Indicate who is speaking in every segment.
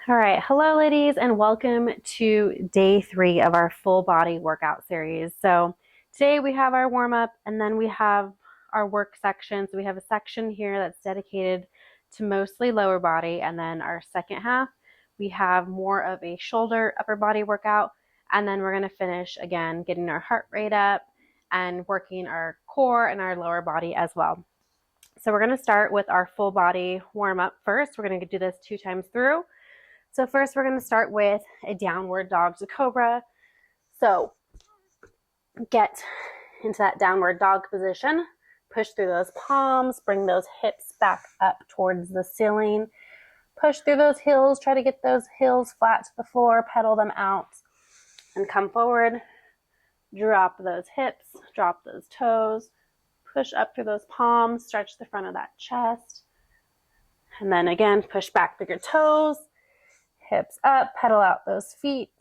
Speaker 1: All right, hello ladies, and welcome to day 3 of our full body workout series. So today we have our warm up and then we have our work section. So we have a section here that's dedicated to mostly lower body, and then our second half we have more of a shoulder upper body workout, and then we're going to finish again getting our heart rate up and working our core and our lower body as well. So we're going to start with our full body warm up first. We're going to do this 2 times through. So first we're going to start with a downward dog to cobra. So get into that downward dog position, push through those palms, bring those hips back up towards the ceiling, push through those heels, try to get those heels flat to the floor, pedal them out, and come forward, drop those hips, drop those toes, push up through those palms, stretch the front of that chest, and then again, push back through your toes, hips up, pedal out those feet.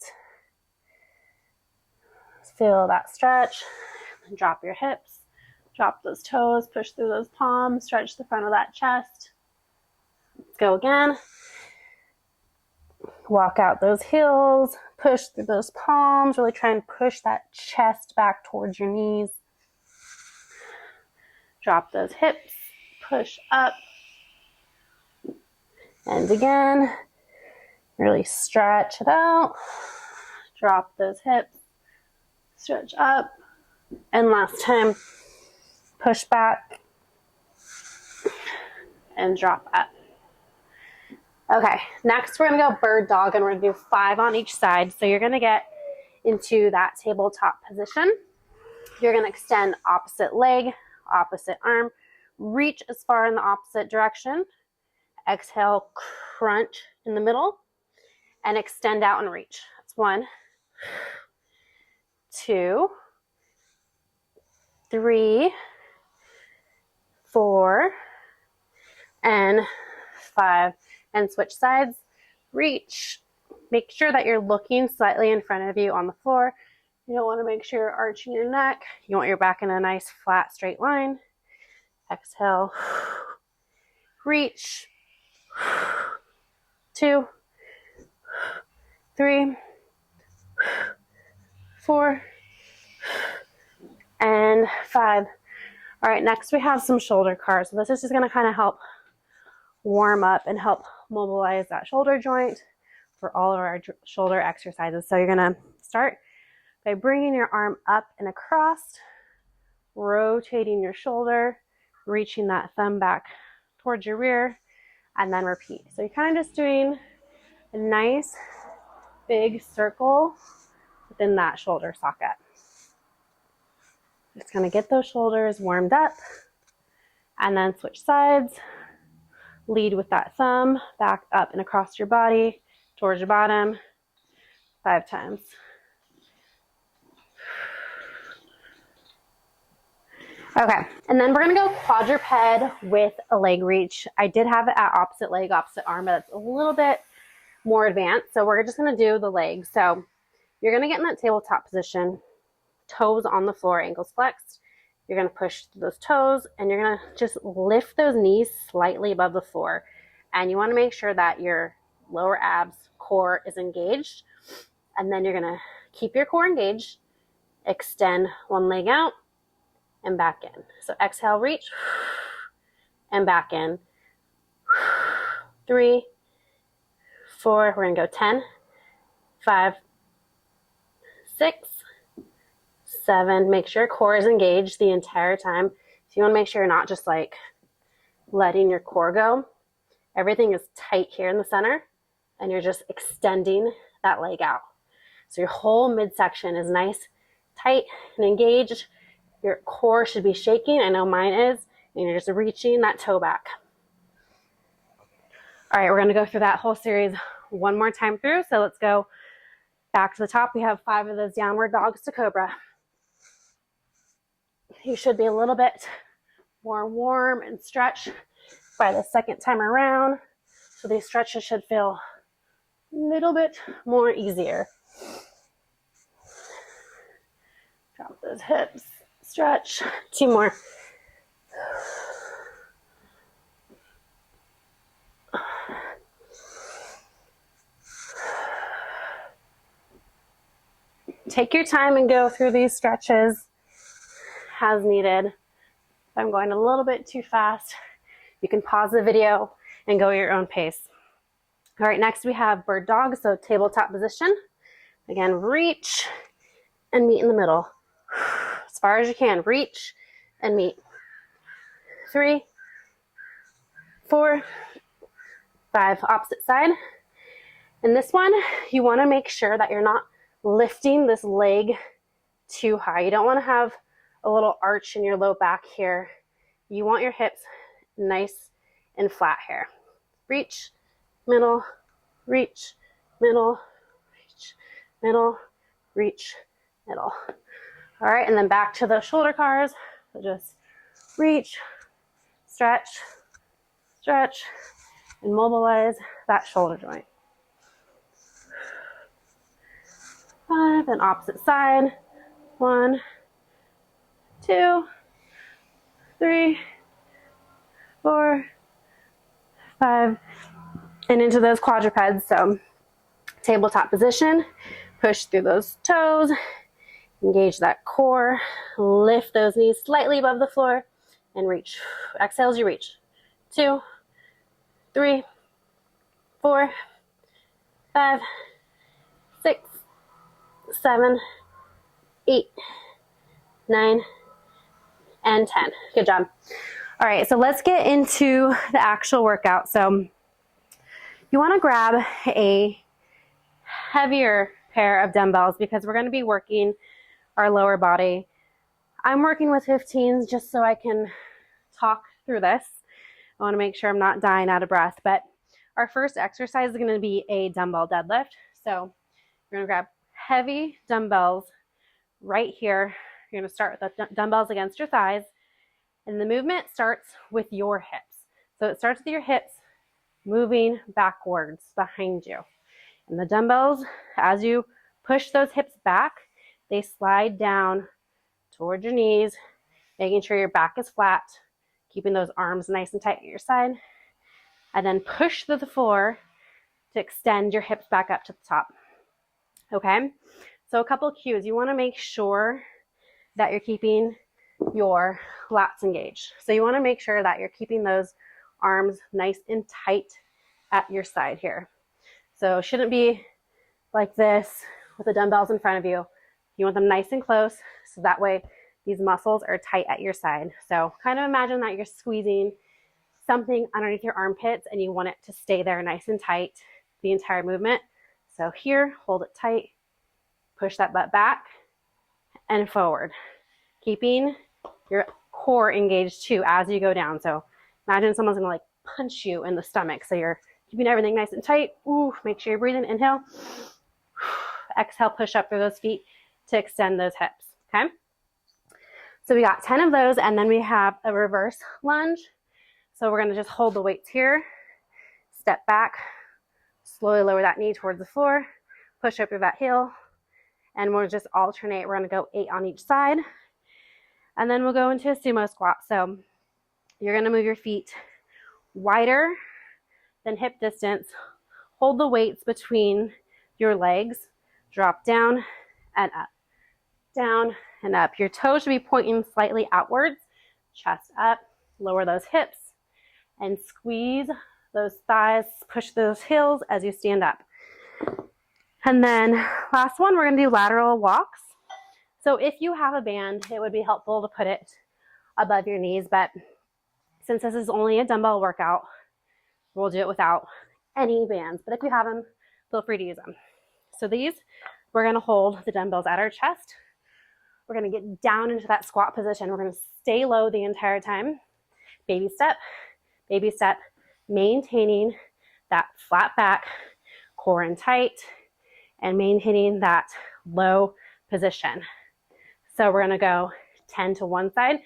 Speaker 1: Feel that stretch. Drop your hips, drop those toes, push through those palms, stretch the front of that chest. Let's go again. Walk out those heels, push through those palms, really try and push that chest back towards your knees. Drop those hips, push up. And again. Really stretch it out, drop those hips, stretch up, and last time, push back and drop up. Okay, next we're gonna go bird dog, and we're gonna do 5 on each side. So you're gonna get into that tabletop position. You're gonna extend opposite leg, opposite arm, reach as far in the opposite direction. Exhale, crunch in the middle. And extend out and reach. That's 1, 2, 3, 4, and 5. And switch sides. Reach. Make sure that you're looking slightly in front of you on the floor. You don't want to make sure you're arching your neck. You want your back in a nice flat straight line. Exhale. Reach. 2, 3, 4, and 5. All right, next we have some shoulder cars. So this is just going to kind of help warm up and help mobilize that shoulder joint for all of our shoulder exercises. So you're going to start by bringing your arm up and across, rotating your shoulder, reaching that thumb back towards your rear, and then repeat. So you're kind of just doing a nice big circle within that shoulder socket. Just gonna get those shoulders warmed up, and then switch sides. Lead with that thumb back up and across your body towards your bottom 5 times. Okay, and then we're gonna go quadruped with a leg reach. I did have it at opposite leg, opposite arm, but it's a little bit more advanced. So we're just going to do the legs. So you're going to get in that tabletop position, toes on the floor, ankles flexed. You're going to push those toes, and you're going to just lift those knees slightly above the floor. And you want to make sure that your lower abs core is engaged. And then you're going to keep your core engaged, extend one leg out and back in. So exhale, reach, and back in. 3, 4, we're going to go 10, 5, 6, 7. Make sure your core is engaged the entire time. So you want to make sure you're not just like letting your core go. Everything is tight here in the center, and you're just extending that leg out. So your whole midsection is nice, tight, and engaged. Your core should be shaking. I know mine is. And you're just reaching that toe back. All right, we're going to go through that whole series one more time through. So let's go back to the top. We have 5 of those downward dogs to cobra. You should be a little bit more warm and stretched by the second time around. So these stretches should feel a little bit more easier. Drop those hips, stretch. 2 more. Take your time and go through these stretches as needed. If I'm going a little bit too fast, you can pause the video and go at your own pace. All right, next we have bird dog, so tabletop position. Again, reach and meet in the middle. As far as you can, reach and meet. 3, 4, 5, opposite side. In this one, you want to make sure that you're not lifting this leg too high. You don't want to have a little arch in your low back here. You want your hips nice and flat here. Reach, middle, reach, middle, reach, middle, reach, middle. All right, and then back to the shoulder cars. So just reach, stretch, stretch, and mobilize that shoulder joint. 5, and opposite side. 1, 2, 3, 4, 5, and into those quadrupeds. So tabletop position, push through those toes, engage that core, lift those knees slightly above the floor, and reach. Exhale as you reach. 2, 3, 4, 5, 6, 7, 8, 9, and 10. Good job. All right, so let's get into the actual workout. So you want to grab a heavier pair of dumbbells because we're going to be working our lower body. I'm working with 15s just so I can talk through this. I want to make sure I'm not dying out of breath, but our first exercise is going to be a dumbbell deadlift. So you're going to grab heavy dumbbells right here. You're going to start with the dumbbells against your thighs, and the movement starts with your hips. So it starts with your hips moving backwards behind you. And the dumbbells, as you push those hips back, they slide down towards your knees, making sure your back is flat, keeping those arms nice and tight at your side, and then push to the floor to extend your hips back up to the top. Okay, so a couple cues. You want to make sure that you're keeping your lats engaged. So you want to make sure that you're keeping those arms nice and tight at your side here. So shouldn't be like this with the dumbbells in front of you. You want them nice and close so that way these muscles are tight at your side. So kind of imagine that you're squeezing something underneath your armpits and you want it to stay there nice and tight the entire movement. So here, hold it tight, push that butt back and forward, keeping your core engaged too as you go down. So imagine someone's gonna like punch you in the stomach. So you're keeping everything nice and tight. Ooh, make sure you're breathing. Inhale. Exhale, push up through those feet to extend those hips, okay? So we got 10 of those, and then we have a reverse lunge. So we're gonna just hold the weights here, step back, slowly lower that knee towards the floor, push up through that heel, and we'll just alternate. We're gonna go 8 on each side, and then we'll go into a sumo squat. So you're gonna move your feet wider than hip distance, hold the weights between your legs, drop down and up, down and up. Your toes should be pointing slightly outwards, chest up, lower those hips, and squeeze those thighs, push those heels as you stand up. And then last one, we're gonna do lateral walks. So if you have a band, it would be helpful to put it above your knees, but since this is only a dumbbell workout, we'll do it without any bands. But if you have them, feel free to use them. So these, we're gonna hold the dumbbells at our chest. We're gonna get down into that squat position. We're gonna stay low the entire time. Baby step, maintaining that flat back, core in tight, and maintaining that low position. So we're gonna go 10 to one side.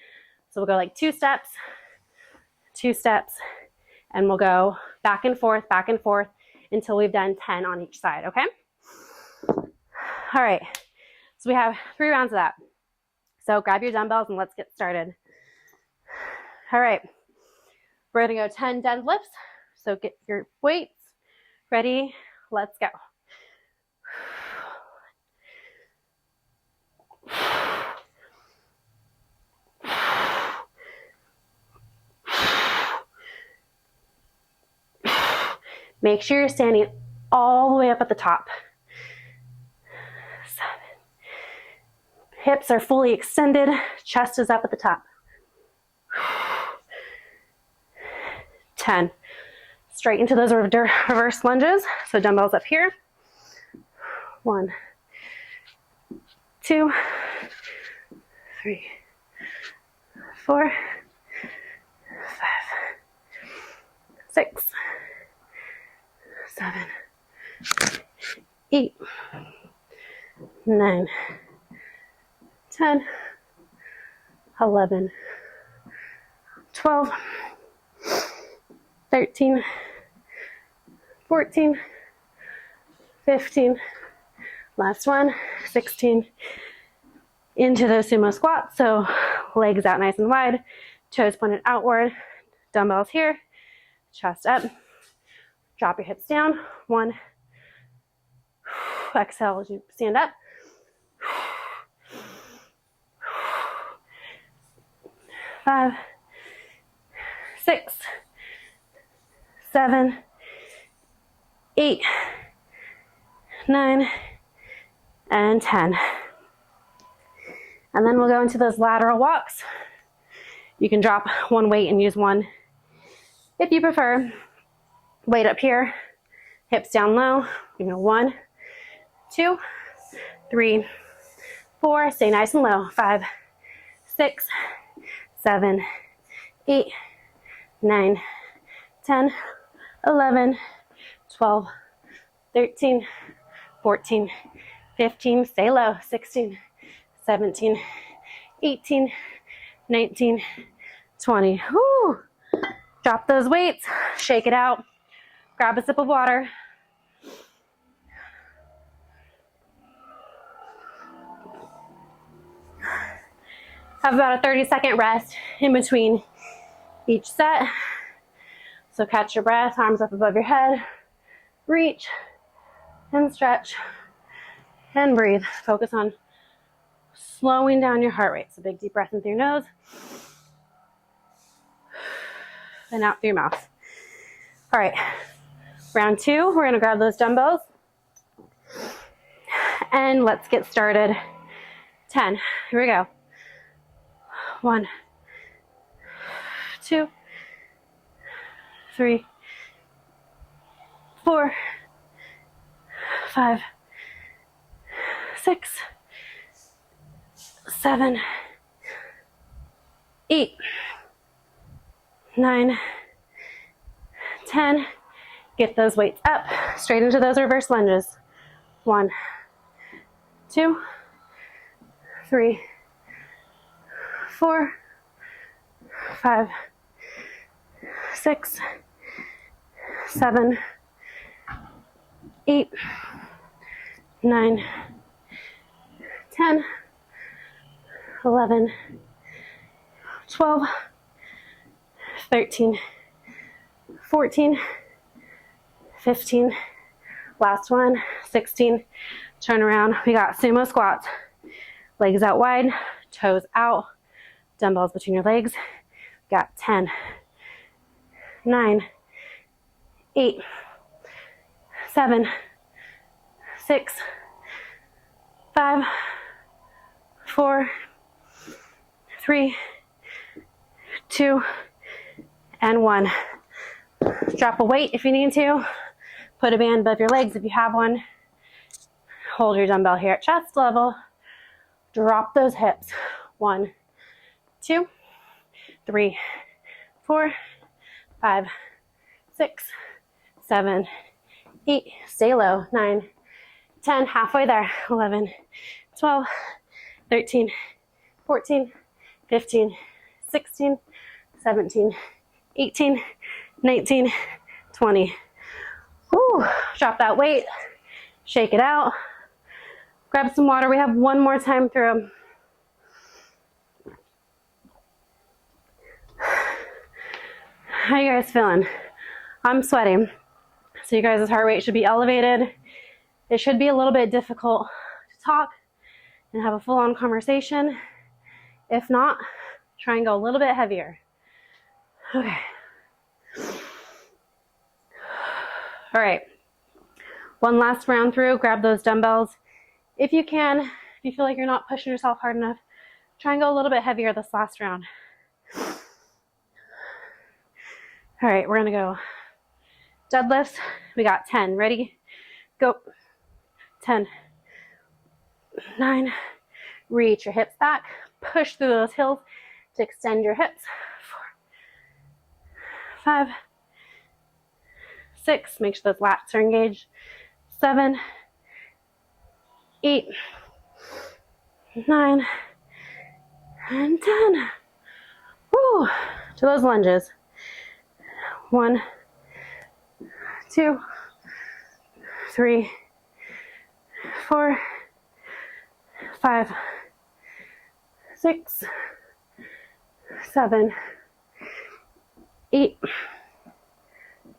Speaker 1: So we'll go like 2 steps, and we'll go back and forth until we've done 10 on each side, okay? All right, so we have 3 rounds of that. So grab your dumbbells and let's get started. All right, we're gonna go 10 deadlifts. So get your weights ready, let's go. Make sure you're standing all the way up at the top. 7. Hips are fully extended, chest is up at the top. 10. Straight into those reverse lunges. So dumbbells up here. 1, 2, 3, 4, 5, 6, 7, 8, 9, 10, 11, 12, 13, 14, 15, last one, 16. Into those sumo squats, so legs out nice and wide, toes pointed outward, dumbbells here, chest up, drop your hips down, 1, exhale as you stand up, 5, 6, 7, 8, 9, and 10. And then we'll go into those lateral walks. You can drop one weight and use one if you prefer. Weight up here, hips down low. 1, 2, 3, 4. Stay nice and low. 5, 6, 7, 8, 9, 10, 11, 12, 13, 14, 15. Stay low. 16, 17, 18, 19, 20. Woo! Drop those weights, shake it out, grab a sip of water. Have about a 30-second rest in between each set. So catch your breath, arms up above your head, reach and stretch and breathe. Focus on slowing down your heart rate. So big deep breath in through your nose and out through your mouth. All right, round 2, we're gonna grab those dumbbells and let's get started. 10, here we go. 1, 2, 3, 4, 5, 6, 7, 8, 9, 10. Get those weights up, straight into those reverse lunges. 1, 2, 3, 4, 5, 6, 7, 8, 9, 10, 11, 12, 13, 14, 15, last one, 16. Turn around. We got sumo squats. Legs out wide, toes out, dumbbells between your legs. Got 10, 9, 8, 7, 6, 5, 4, 3, 2, and 1. Drop a weight if you need to. Put a band above your legs if you have one. Hold your dumbbell here at chest level. Drop those hips. 1, 2, 3, 4, 5, 6, 7, 8. Stay low. 9, 10. Halfway there. 11, 12, 13, 14, 15, 16, 17, 18, 19, 20. Woo. Drop that weight. Shake it out. Grab some water. We have one more time through. How you guys feeling? I'm sweating. So you guys' heart rate should be elevated. It should be a little bit difficult to talk and have a full-on conversation. If not, try and go a little bit heavier. Okay. All right, one last round through. Grab those dumbbells. If you can, if you feel like you're not pushing yourself hard enough, try and go a little bit heavier this last round. All right, we're gonna go deadlifts. We got 10. Ready? Go. 10, 9, reach your hips back. Push through those heels to extend your hips. 4, 5, 6, make sure those lats are engaged. 7, 8, 9, and 10. Woo! To those lunges. 1, 2, 3, 4, 5, 6, 7, 8,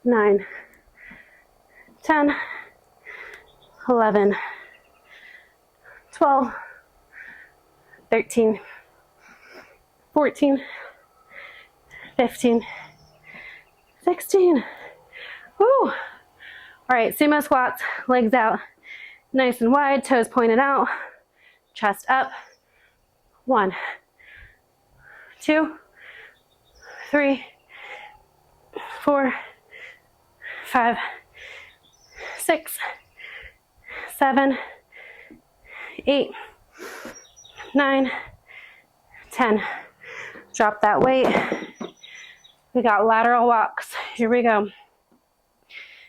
Speaker 1: 9, 10, 11, 12, 13, 14, 15, 16. Woo! All right, sumo squats, legs out, nice and wide, toes pointed out, chest up. 1, 2, 3, 4, 5, 6, 7, 8, 9, 10. Drop that weight. We got lateral walks. Here we go.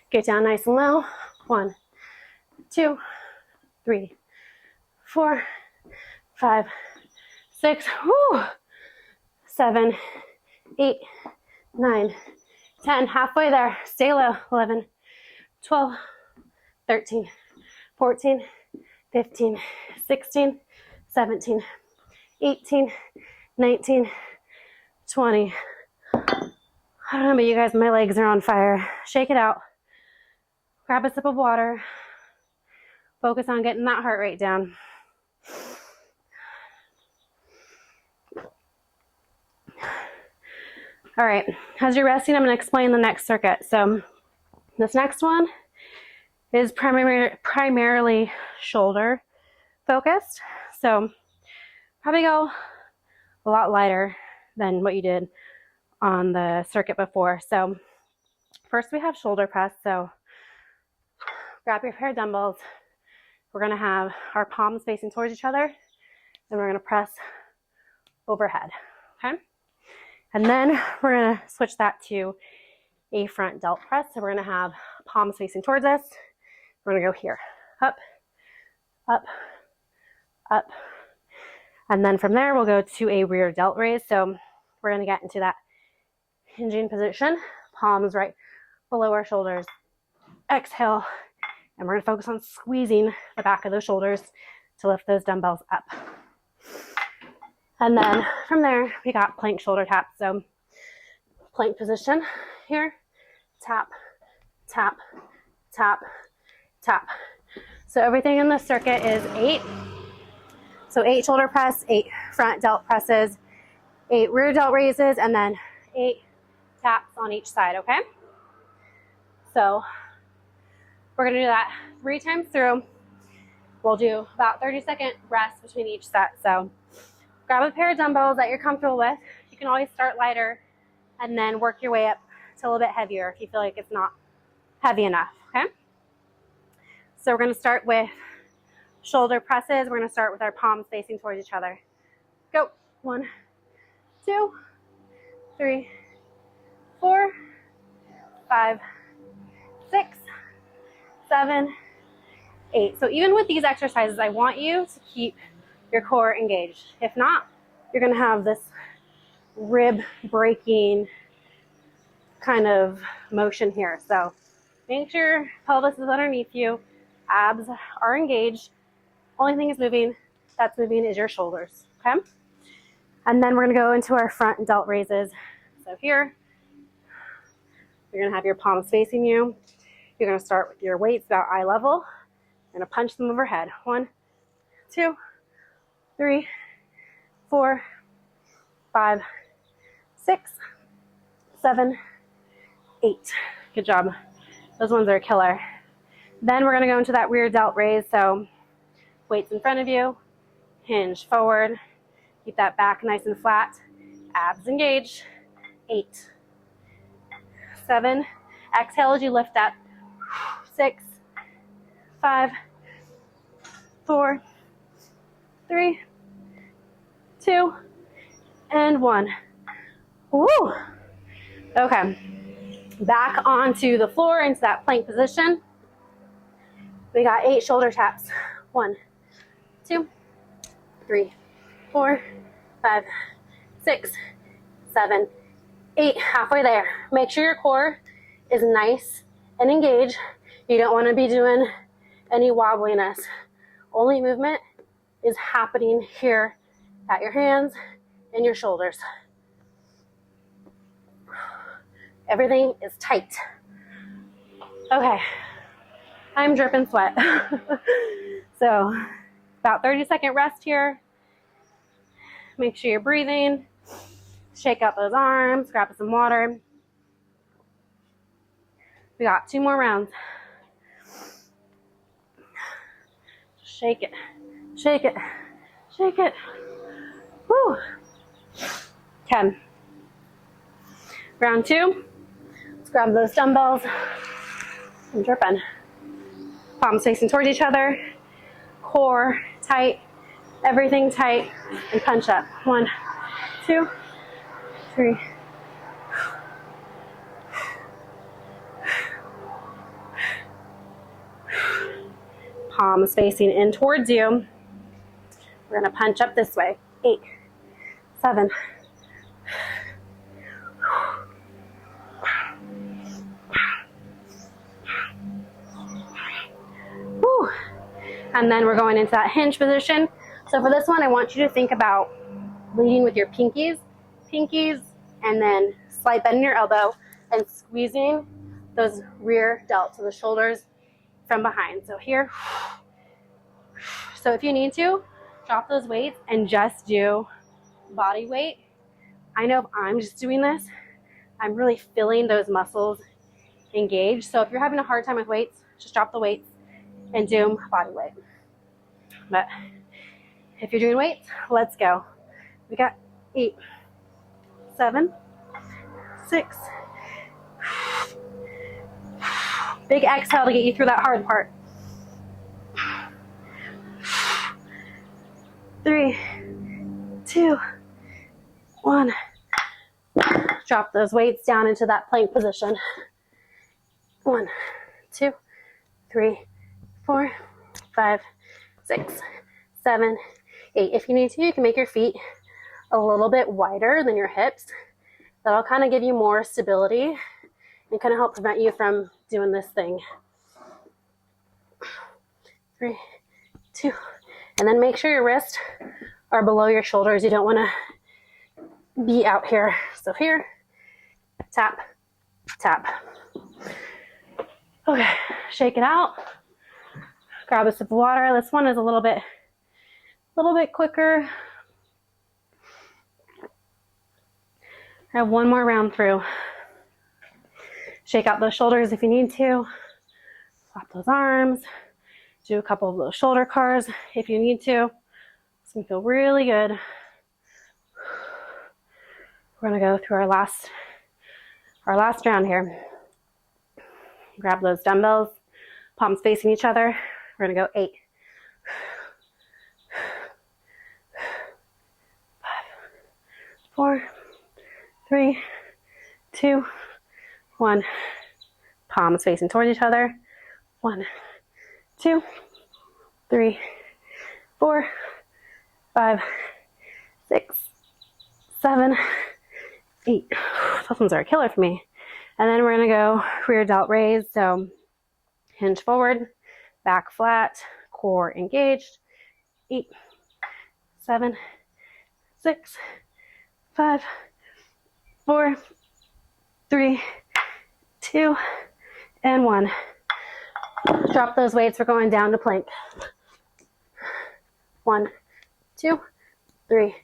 Speaker 1: Get down nice and low. 1, 2, 3, 4, 5, 6, 7, 8, 9, 10. Halfway there. Stay low. 11, 12, 13, 14, 15, 16, 17, 18, 19, 20. I don't know about you guys, my legs are on fire. Shake it out. Grab a sip of water. Focus on getting that heart rate down. All right, as you're resting, I'm going to explain the next circuit. So this next one is primarily shoulder focused. So probably go a lot lighter than what you did on the circuit before. So first we have shoulder press. So grab your pair of dumbbells. We're going to have our palms facing towards each other, and we're going to press overhead, okay? And then we're going to switch that to a front delt press. So we're going to have palms facing towards us. We're going to go here, up, up, up. And then from there, we'll go to a rear delt raise. So we're going to get into that hinging position, palms right below our shoulders. Exhale, and we're going to focus on squeezing the back of those shoulders to lift those dumbbells up. And then from there, we got plank shoulder taps. So plank position here, tap, tap, tap, tap. So everything in the circuit is 8. So 8 shoulder press, 8 front delt presses, 8 rear delt raises, and then 8 taps on each side, okay? So we're gonna do that 3 times through. We'll do about 30-second rest between each set. So grab a pair of dumbbells that you're comfortable with. You can always start lighter and then work your way up to a little bit heavier if you feel like it's not heavy enough, okay? So we're gonna start with shoulder presses. We're gonna start with our palms facing towards each other. Go. 1, 2, 3, 4, 5, 6, 7, 8. So even with these exercises, I want you to keep your core engaged. If not, you're gonna have this rib breaking kind of motion here. So make sure pelvis is underneath you, abs are engaged. Only thing that's moving is your shoulders, okay? And then we're gonna go into our front delt raises. So here, you're gonna have your palms facing you. You're gonna start with your weights about eye level. You're gonna punch them overhead. 1, 2, 3, 4, 5, 6, 7, 8. Good job. Those ones are killer. Then we're gonna go into that rear delt raise. So weights in front of you, hinge forward, keep that back nice and flat, abs engaged. 8, 7, exhale as you lift up. 6, 5, 4, 3, 2, and 1. Woo! Okay, back onto the floor into that plank position. We got 8 shoulder taps. 1, 2, 3, 4, 5, 6, 7, 8. Halfway there. Make sure your core is nice and engaged. You don't want to be doing any wobbliness. Only movement is happening here at your hands and your shoulders. Everything is tight. Okay, I'm dripping sweat. So about 30-second rest here. Make sure you're breathing. Shake out those arms, grab some water. We got 2 more rounds. Shake it, shake it, shake it. Woo. 10. Round 2. Let's grab those dumbbells. I'm dripping. Palms facing towards each other. Core tight, everything tight, and punch up. 1, 2, 3. Palms facing in towards you. We're going to punch up this way. 8, 7. Whew. And then we're going into that hinge position. So for this one, I want you to think about leading with your pinkies, and then slight bend in your elbow and squeezing those rear delts, so the shoulders from behind. So here. So if you need to, drop those weights and just do body weight. I know if I'm just doing this, I'm really feeling those muscles engaged. So if you're having a hard time with weights, just drop the weights and do body weight. But if you're doing weights, let's go. We got 8, 7, 6. Big exhale to get you through that hard part. 3, 2, 1. Drop those weights down into that plank position. 1, 2, 3, 4, 5, 6, 7, 8. If you need to, you can make your feet a little bit wider than your hips. That'll kind of give you more stability and kind of help prevent you from doing this thing. 3, 2, and then make sure your wrists are below your shoulders. You don't want to be out here. So here, tap, tap. Okay, shake it out. Grab a sip of water. This one is a little bit quicker. I have 1 more round through. Shake out those shoulders if you need to. Flop those arms. Do a couple of those shoulder cars if you need to. It's gonna feel really good. We're gonna go through our last round here. Grab those dumbbells, palms facing each other. We're gonna go 8, 5, 4, 3, 2, 1. Palms facing towards each other. 1, 2, 3, 4, 5, 6, 7, 8. Those ones are a killer for me. And then we're gonna go rear delt raise. So hinge forward, back flat, core engaged. 8, 7, 6, 5, 4, 3, 2, and 1. Drop those weights. We're going down to plank. 1, 2, 3,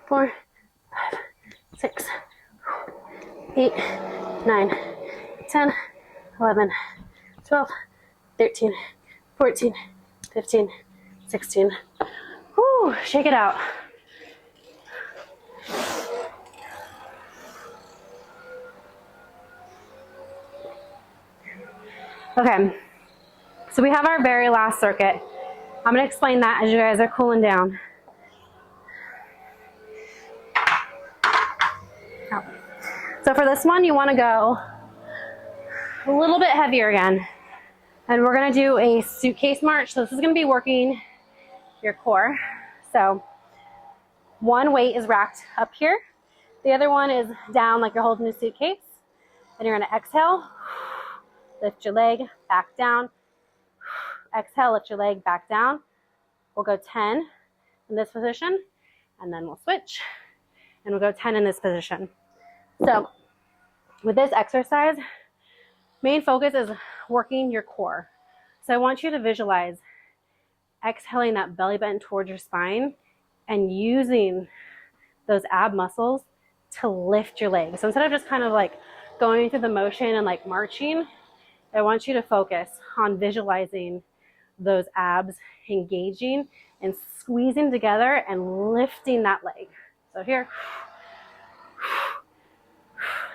Speaker 1: 4, 5, 6, 8, 9, 10, 11, 12, 13, 14, 15, 16. Whoo, shake it out. Okay, so we have our very last circuit. I'm going to explain that as you guys are cooling down. So for this one, you want to go a little bit heavier again. And we're going to do a suitcase march. So this is going to be working your core. So one weight is racked up here. The other one is down like you're holding a suitcase. And you're going to exhale, lift your leg back down. Exhale, lift your leg back down. We'll go 10 in this position, and then we'll switch, and we'll go 10 in this position. So with this exercise, main focus is working your core. So I want you to visualize exhaling that belly button towards your spine and using those ab muscles to lift your legs. So instead of just kind of like going through the motion and like marching, I want you to focus on visualizing those abs engaging and squeezing together and lifting that leg. So here.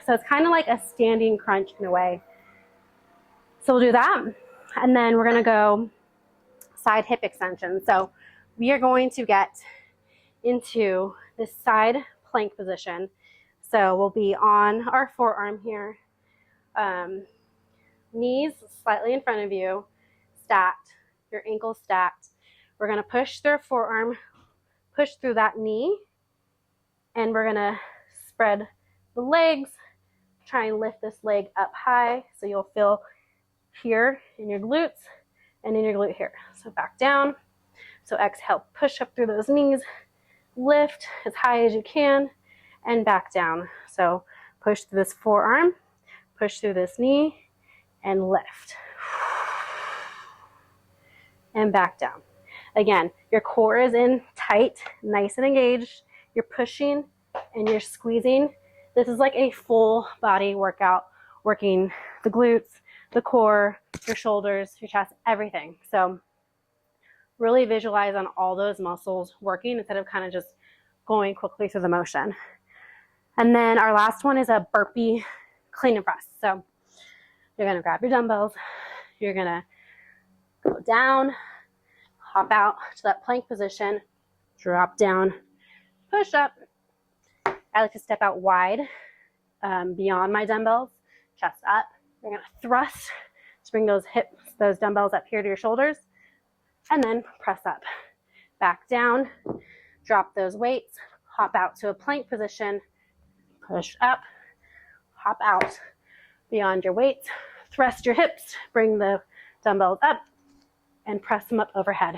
Speaker 1: So it's kind of like a standing crunch in a way. So we'll do that. And then we're going to go side hip extension. So we are going to get into this side plank position. So we'll be on our forearm here. Knees slightly in front of you, stacked, your ankles stacked. We're going to push through our forearm, push through that knee, and we're going to spread the legs, try and lift this leg up high so you'll feel here in your glutes and in your glute here. So back down. So exhale, push up through those knees, lift as high as you can, and back down. So push through this forearm, push through this knee, and lift. And back down. Again, your core is in tight, nice and engaged. You're pushing and you're squeezing. This is like a full body workout, working the glutes, the core, your shoulders, your chest, everything. So really visualize on all those muscles working instead of kind of just going quickly through the motion. And then our last one is a burpee clean and press. So you're going to grab your dumbbells. You're going to go down, hop out to that plank position, drop down, push up. I like to step out wide beyond my dumbbells, chest up. You're going to thrust to bring those hips, those dumbbells up here to your shoulders, and then press up. Back down, drop those weights, hop out to a plank position, push up, hop out beyond your weights, thrust your hips, bring the dumbbells up, and press them up overhead.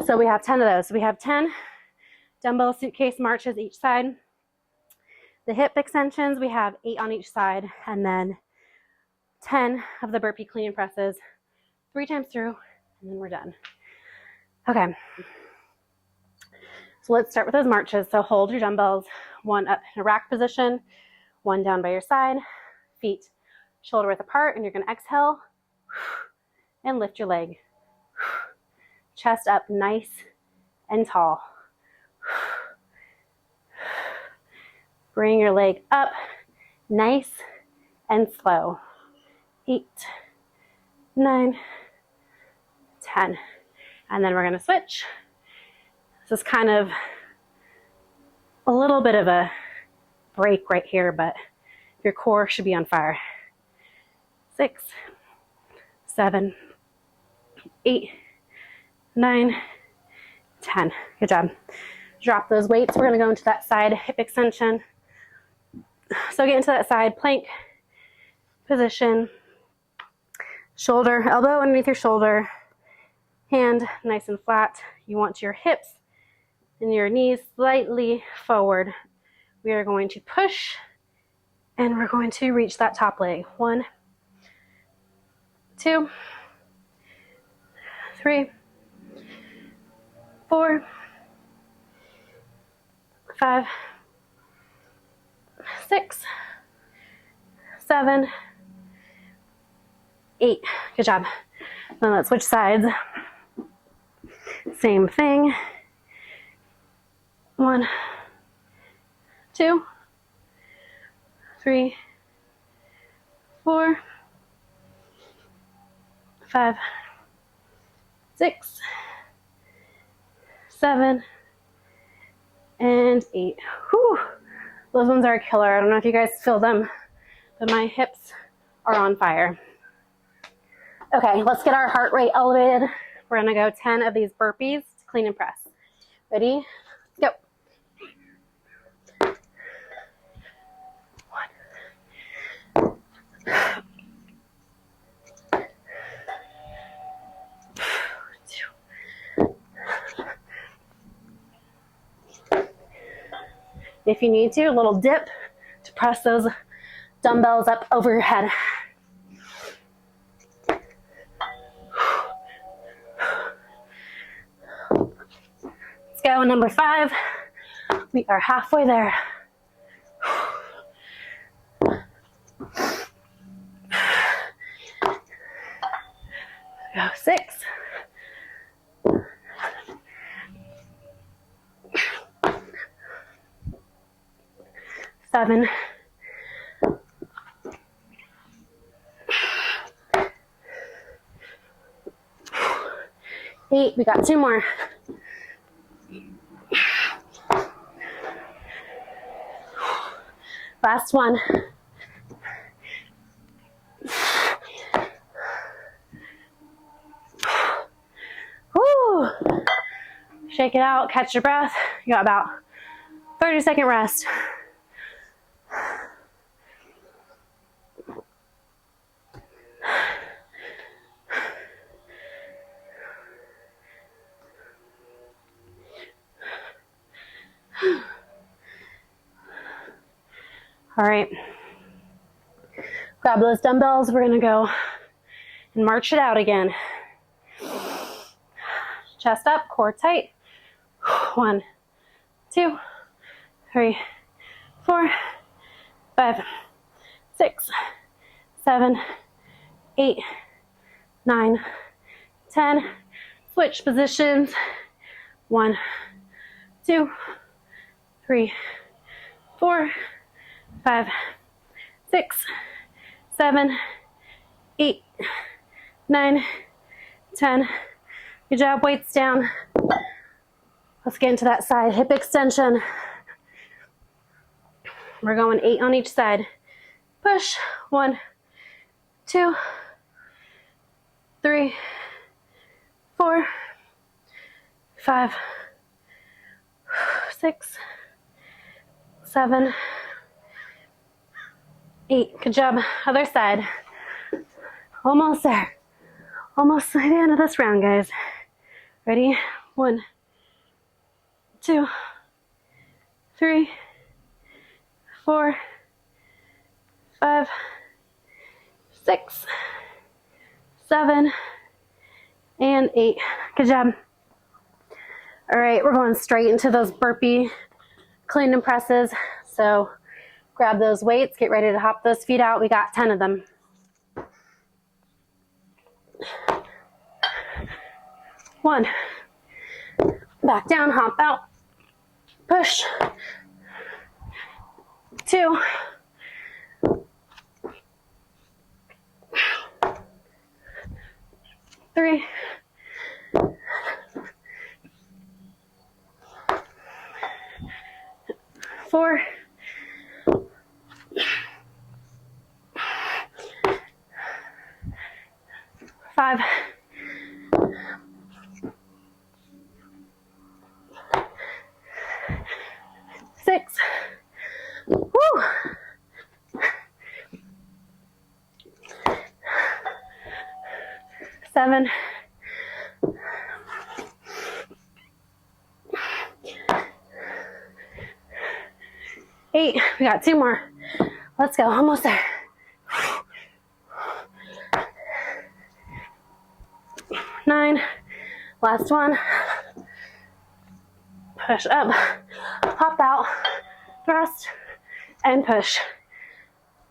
Speaker 1: So we have 10 of those. So we have 10 dumbbell suitcase marches each side. The hip extensions, we have 8 on each side, and then 10 of the burpee clean and presses, 3 times through, and then we're done. Okay. So let's start with those marches. So hold your dumbbells, one up in a rack position, one down by your side, feet shoulder width apart, and you're going to exhale and lift your leg. Chest up nice and tall. Bring your leg up nice and slow. 8, 9, 10. And then we're going to switch. This is kind of a little bit of a break right here, but your core should be on fire. 6, 7, 8, 9, 10. Good job. Drop those weights. We're going to go into that side hip extension. So get into that side plank position. Shoulder, elbow underneath your shoulder. Hand nice and flat. You want your hips and your knees slightly forward. We are going to push and we're going to reach that top leg. 1, 2, 3, 4, 5, 6, 7, 8. Good job. Then let's switch sides. Same thing. 1, 2, 3, 4, 5, 6, 7, and 8. Whew. Those ones are a killer. I don't know if you guys feel them, but my hips are on fire. Okay, let's get our heart rate elevated. We're gonna go 10 of these burpees to clean and press. Ready? Go. 1, 2. If you need to, a little dip to press those dumbbells up over your head. Let's go, number 5. We are halfway there. Go 6. 7. 8. We got 2 more. 'Last one. Woo! Shake it out, catch your breath. You got about 30-second rest. All right, grab those dumbbells. We're gonna go and march it out again. Chest up, core tight. 1, 2, 3, 4, 5, 6, 7, 8, 9, 10. Switch positions. 1, 2, 3, 4, 5, 6, 7, 8, 9, 10. Good job, weights down. Let's get into that side hip extension. We're going 8 on each side. Push. 1, 2, 3, 4, 5, 6, 7, 8. Good job. Other side. Almost there. Almost at the end of this round, guys. Ready? 1, 2, 3, 4, 5, 6, 7, and 8. Good job. All right, we're going straight into those burpee clean and presses. So grab those weights, get ready to hop those feet out. We got 10 of them. One. Back down, hop out. Push. 2. 3. 4. 5. 6. Woo. 7. 8. We got 2 more. Let's go. Almost there. 9. Last one. Push up. Hop out. Thrust. And push.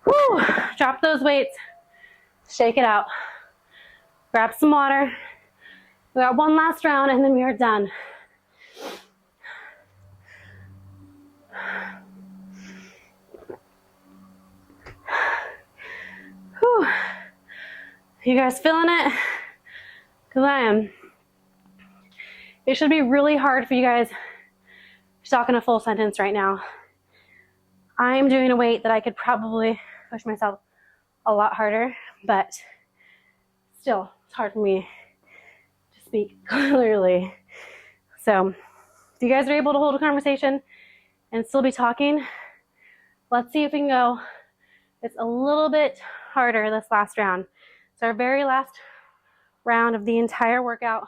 Speaker 1: Woo. Drop those weights. Shake it out. Grab some water. We got one last round and then we are done. Whew. You guys feeling it? Because I am. It should be really hard for you guys to talk in a full sentence right now. I'm doing a weight that I could probably push myself a lot harder, but still, it's hard for me to speak clearly. So, if you guys are able to hold a conversation and still be talking, let's see if we can go. It's a little bit harder this last round. It's our very last round of the entire workout.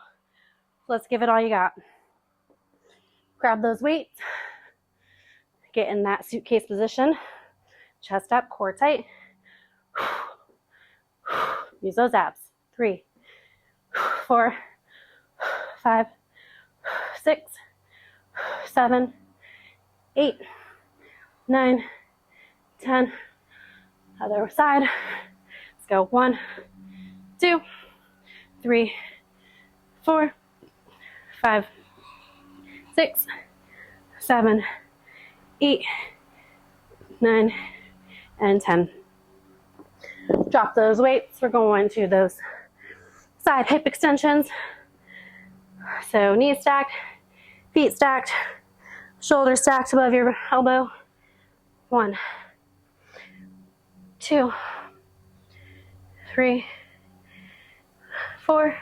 Speaker 1: Let's give it all you got. Grab those weights. Get in that suitcase position. Chest up, core tight. Use those abs. 3, 4, 5, 6, 7, 8, 9, 10. Other side. Let's go. 1, 2, 3, 4, 5, 6, 7, 8, 9, and 10. Drop those weights. We're going to those side hip extensions. So knees stacked, feet stacked, shoulders stacked above your elbow. 1, 2, 3, 4,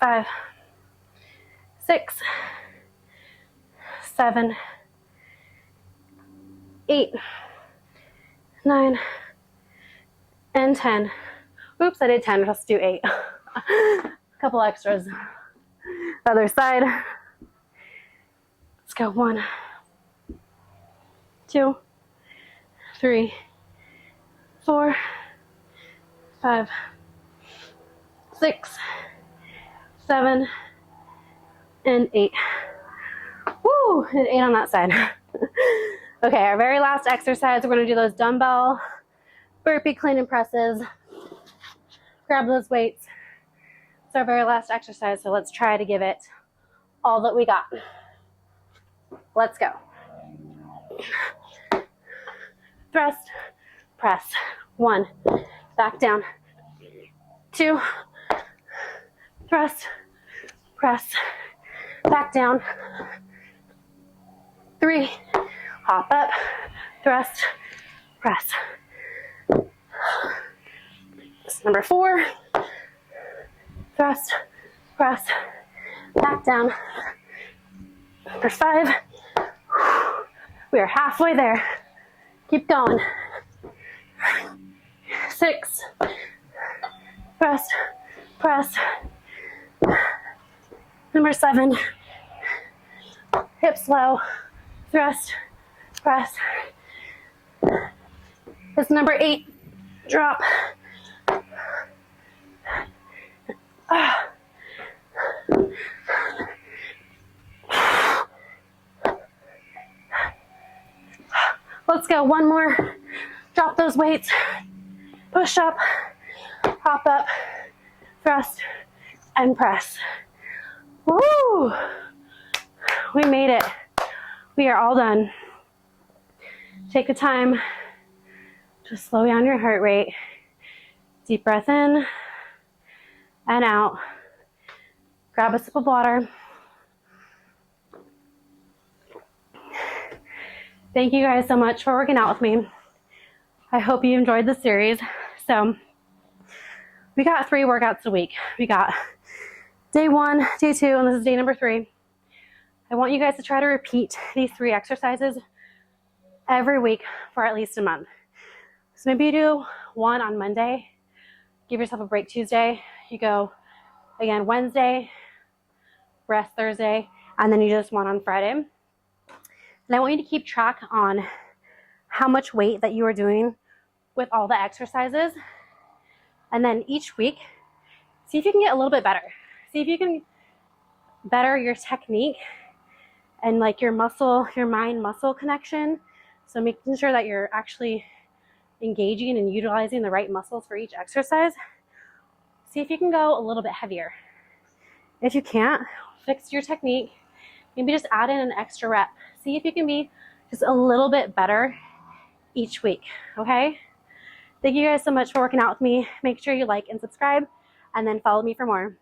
Speaker 1: 5, 6, 7, 8, 9, and 10. Oops, I did 10. Let's do 8. A couple extras. The other side. Let's go. 1, 2, 3, 4, 5, 6, 7, and 8. Woo! And 8 on that side. Okay, our very last exercise, we're going to do those dumbbell burpee clean and presses. Grab those weights. It's our very last exercise, so let's try to give it all that we got. Let's go. Thrust, press. 1, back down. 2, thrust, press, back down. 3, hop up, thrust, press. This is number 4, thrust, press, back down. Number 5, we are halfway there. Keep going. 6, thrust, press. Number 7, hips low, thrust, press. This is number 8, drop. Let's go. One more. Drop those weights. Push up, hop up, thrust, and press. Woo! We made it. We are all done. Take the time to slow down your heart rate. Deep breath in and out. Grab a sip of water. Thank you guys so much for working out with me. I hope you enjoyed the series. So we got 3 workouts a week. We got day 1, day 2, and this is day number 3. I want you guys to try to repeat these 3 exercises every week for at least a month. So maybe you do 1 on Monday, give yourself a break Tuesday, you go again Wednesday, rest Thursday, and then you just 1 on Friday. And I want you to keep track on how much weight that you are doing with all the exercises. And then each week, see if you can get a little bit better. See if you can better your technique and like your muscle, your mind-muscle connection. So making sure that you're actually engaging and utilizing the right muscles for each exercise. see if you can go a little bit heavier. If you can't, fix your technique. Maybe just add in an extra rep. See if you can be just a little bit better each week, okay? Thank you guys so much for working out with me. Make sure you like and subscribe, and then follow me for more.